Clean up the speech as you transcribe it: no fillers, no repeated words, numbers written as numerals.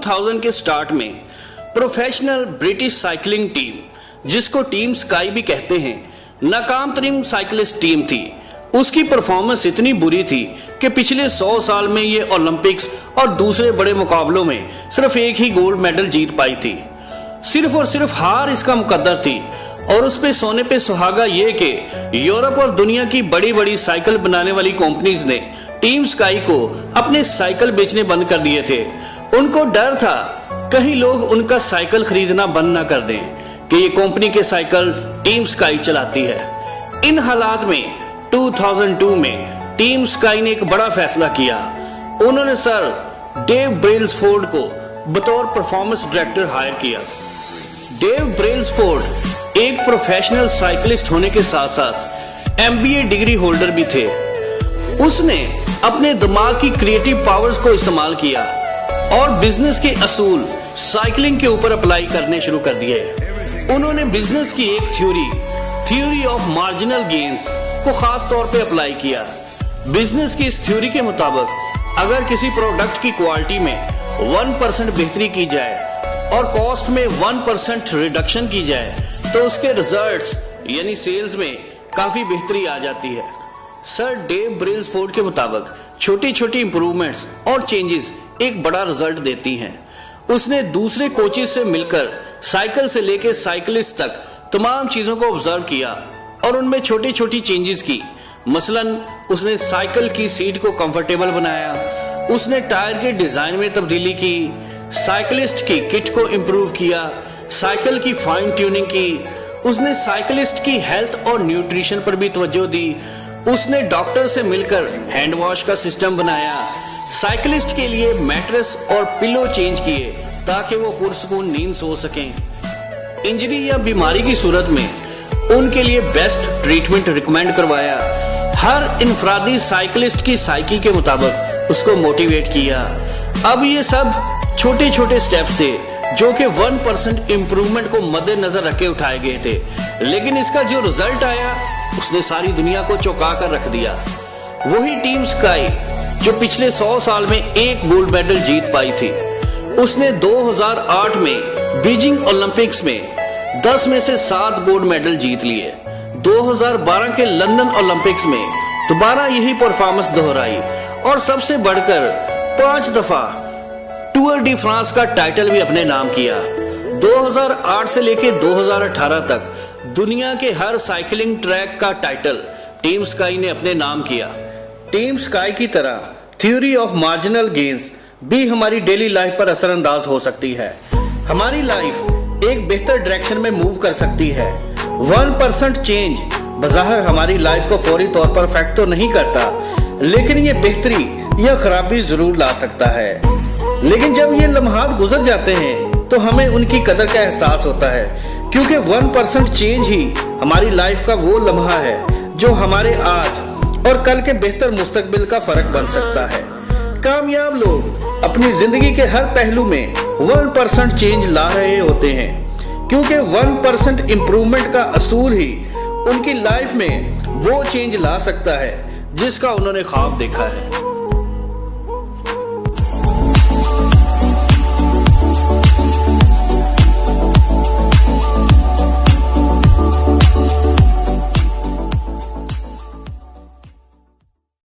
2000 के स्टार्ट में professional British cycling team, जिसको टीम स्काई भी कहते हैं, नाकाम तरीन साइकिलिस्ट टीम थी। उसकी परफॉर्मेंस इतनी बुरी थी कि पिछले 100 साल में ये ओलंपिक्स और दूसरे बड़े मुकाबलों में सिर्फ एक ही गोल्ड मेडल जीत पाई थी। सिर्फ और सिर्फ हार इसका मुकद्दर थी और उस पे सोने पे सुहागा ये कि यूरोप और दुनिया की बड़ी बड़ी साइकिल बनाने वाली कंपनीज ने टीम स्काई को अपने साइकिल बेचने बंद कर दिए थे। उनको डर था कहीं लोग उनका साइकिल खरीदना बंद ना कर दें कि ये कंपनी के साइकिल टीम स्काई चलाती है। इन हालात में 2002 में टीम स्काई ने एक बड़ा फैसला किया। उन्होंने सर डेव ब्रेल्सफोर्ड को बतौर परफॉर्मेंस डायरेक्टर हायर किया। डेव ब्रेल्सफोर्ड एक प्रोफेशनल साइकिलिस्ट होने के साथ साथ MBA डिग्री होल्डर भी थे। उसने अपने दिमाग की क्रिएटिव पावर्स को इस्तेमाल किया और बिजनेस के असूल साइकिलिंग के ऊपर अप्लाई करने शुरू कर दिए। उन्होंने बिजनेस की एक थ्योरी ऑफ मार्जिनल गेन्स को खास तौर पे अप्लाई किया। बिजनेस की इस थ्योरी के मुताबिक अगर किसी प्रोडक्ट की क्वालिटी में 1% बेहतरी की जाए और कॉस्ट में 1% रिडक्शन की जाए तो उसके रिजल्ट्स यानी सेल्स में काफी बेहतरी आ जाती है। सर डेव ब्रेल्सफोर्ड के मुताबिक छोटी छोटी इंप्रूवमेंट्स और चेंजेस एक बड़ा रिजल्ट देती हैं। उसने दूसरे कोचेस से मिलकर साइकिल से लेकर साइकिलिस्ट तक तमाम चीजों को ऑब्जर्व किया और उनमें छोटी छोटी चेंजेस की। मसलन उसने साइकिल की सीट को कंफर्टेबल बनाया, उसने टायर के डिजाइन में तब्दीली की, साइकिलिस्ट की किट को इम्प्रूव किया, साइकिल की फाइन ट्यूनिंग की, उसने साइकिलिस्ट की हेल्थ और न्यूट्रिशन पर भी तवज्जो दी, उसने डॉक्टर से मिलकर हैंड वॉश का सिस्टम बनाया, साइकिलिस्ट के लिए मैट्रेस और पिलो चेंज किए ताकि वो पुरसुकून नींद सो सकें। इंजरी या बीमारी की सूरत में उनके लिए बेस्ट ट्रीटमेंट रिकमेंड करवाया। हर इनफरादी साइकिलिस्ट की साइकी के मुताबिक उसको मोटिवेट किया। अब ये सब छोटे छोटे स्टेप्स थे जो कि 1% इम्प्रूवमेंट को मद्देनजर रखे उठाए गए थे, लेकिन इसका जो रिजल्ट आया उसने सारी दुनिया को चौंका कर रख दिया। वही टीम स्काई जो पिछले 100 साल में एक गोल्ड मेडल जीत पाई थी, उसने 2008 में बीजिंग ओलंपिक्स में 10 में से 7 गोल्ड मेडल जीत लिए। 2012 के लंदन ओलंपिक्स में दोबारा यही परफॉर्मेंस दोहराई और सबसे बढ़कर 5 दफा टूर डी फ्रांस का टाइटल भी अपने नाम किया। 2008 से लेकर 2018 तक दुनिया के हर साइकिलिंग ट्रैक का टाइटल टीम स्काई ने अपने नाम किया। टीम स्काई की तरह थ्योरी ऑफ मार्जिनल गेन्स भी हमारी डेली लाइफ पर असरअंदाज हो सकती है। हमारी लाइफ एक बेहतर डायरेक्शन में मूव कर सकती है। 1% चेंज बज़ाहिर हमारी लाइफ को फौरी तौर पर अफेक्ट तो नहीं करता, लेकिन ये बेहतरी या खराबी जरूर ला सकता है। लेकिन जब ये लम्हात गुजर जाते हैं तो हमें उनकी कदर का एहसास होता है, क्योंकि 1% चेंज ही हमारी लाइफ का वो लम्हा है जो हमारे आज और कल के बेहतर मुस्तकबिल का फर्क बन सकता है। कामयाब लोग अपनी जिंदगी के हर पहलू में 1% चेंज ला रहे होते हैं, क्योंकि 1% इम्प्रूवमेंट का असूल ही उनकी लाइफ में वो चेंज ला सकता है जिसका उन्होंने ख्वाब देखा है।